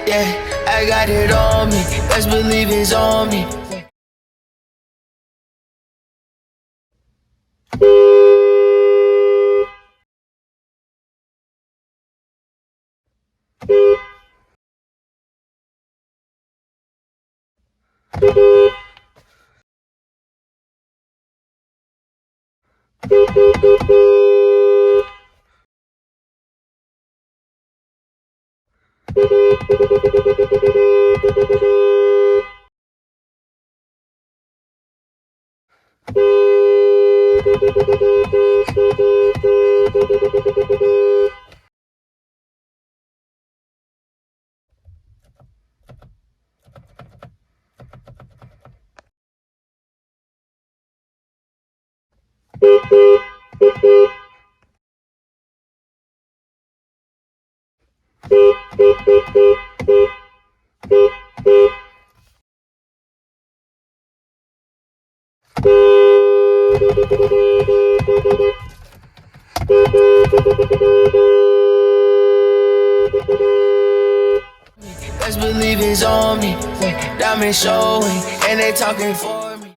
Yeah, I got it on me, best believe it's on me. Best believe it's on me, diamond showing, and they talking for me.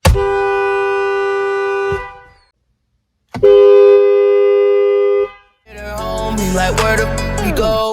Hit her homie, like where the f we go?